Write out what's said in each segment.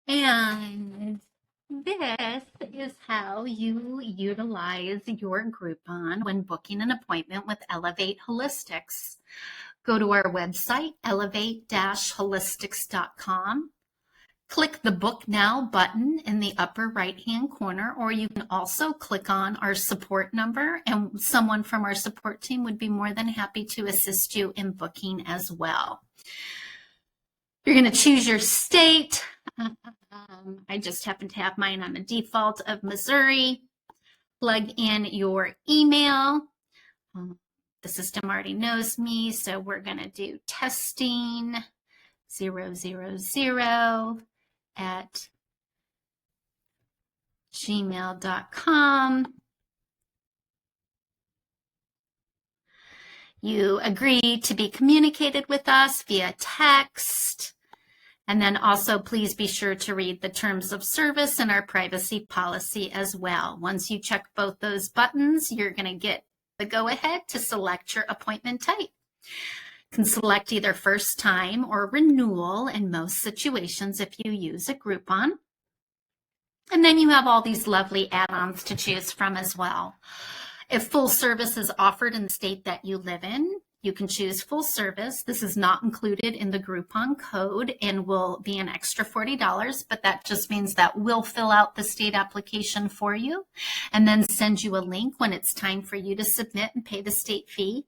And this is how you utilize your Groupon when booking an appointment with Elevate Holistics. Go to our website, elevate-holistics.com. Click the Book Now button in the upper right-hand corner, or you can also click on our support number, and someone from our support team would be more than happy to assist you in booking as well. You're going to choose your state. I just happen to have mine on a default of Missouri. Plug in your email. The system already knows me, so we're going to do testing 000@gmail.com. You agree to be communicated with us via text. And then also please be sure to read the terms of service and our privacy policy as well. Once you check both those buttons, you're going to get the go-ahead to select your appointment type. You can select either first time or renewal in most situations if you use a Groupon. And then you have all these lovely add-ons to choose from as well. If full service is offered in the state that you live in, you can choose full service. This is not included in the Groupon code and will be an extra $40, but that just means that we'll fill out the state application for you and then send you a link when it's time for you to submit and pay the state fee.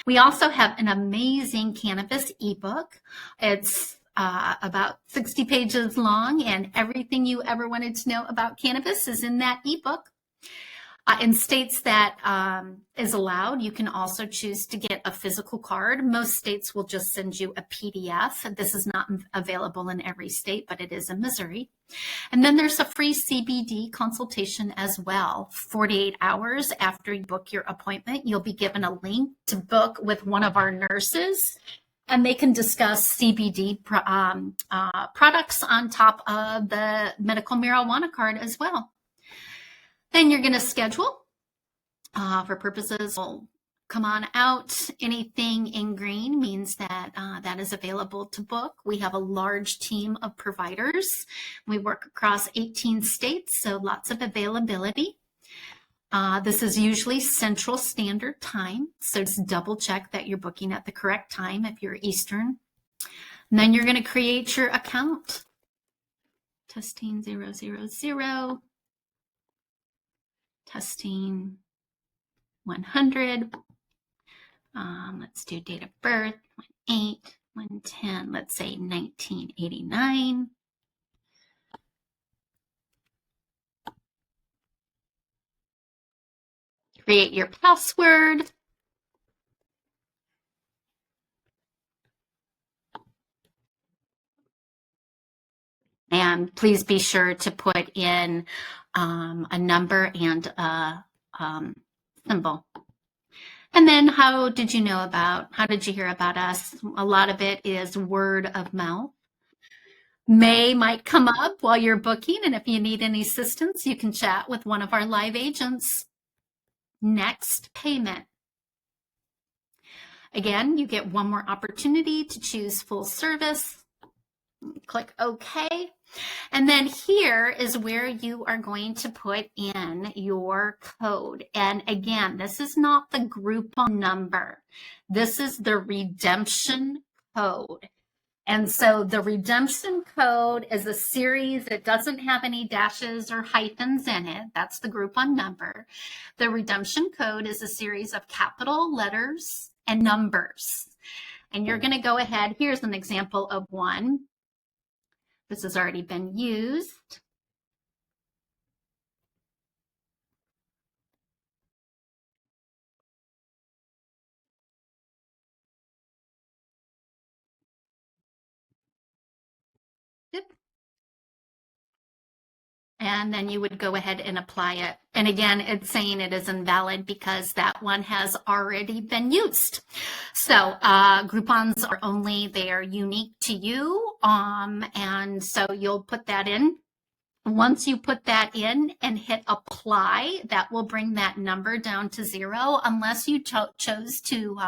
We also have an amazing cannabis ebook. It's about 60 pages long, and everything you ever wanted to know about cannabis is in that ebook. In states that is allowed, you can also choose to get a physical card. Most states will just send you a PDF. This is not available in every state, but it is in Missouri. And then there's a free CBD consultation as well. 48 hours after you book your appointment, you'll be given a link to book with one of our nurses, and they can discuss CBD products on top of the medical marijuana card as well. Then you're going to schedule for purposes. We'll come on out. Anything in green means that that is available to book. We have a large team of providers. We work across 18 states, so lots of availability. This is usually Central Standard Time, so just double check that you're booking at the correct time if you're Eastern. And then you're going to create your account. Testing 000. Testing 100. Let's do date of birth, 1/8, 1/10, let's say 1989. Create your password. And please be sure to put in a number and a symbol. And then how did you hear about us? A lot of it is word of mouth. May might come up while you're booking, and if you need any assistance, you can chat with one of our live agents. Next payment. Again, you get one more opportunity to choose full service. Click OK. And then here is where you are going to put in your code. And again, this is not the Groupon number. This is the redemption code. And so the redemption code is a series. It doesn't have any dashes or hyphens in it. That's the Groupon number. The redemption code is a series of capital letters and numbers. And you're going to go ahead. Here's an example of one. This has already been used. Yep. And then you would go ahead and apply it. And again, it's saying it is invalid because that one has already been used. So Groupons are they are unique to you. And so you'll put that in Once you put that in and hit apply, that will bring that number down to 0 unless you chose to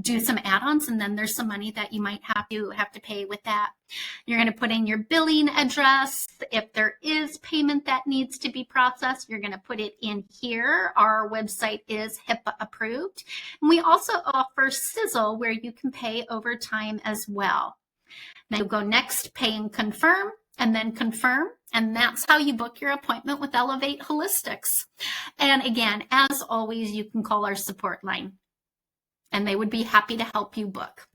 do some add-ons, and then there's some money that you might have to pay with that. You're going to put in your billing address. If there is payment that needs to be processed, you're going to put it in here. Our website is HIPAA approved. And we also offer Sizzle, where you can pay over time as well. Then you'll go next, pay and confirm, and then confirm. And that's how you book your appointment with Elevate Holistics. And again, as always, you can call our support line, and they would be happy to help you book.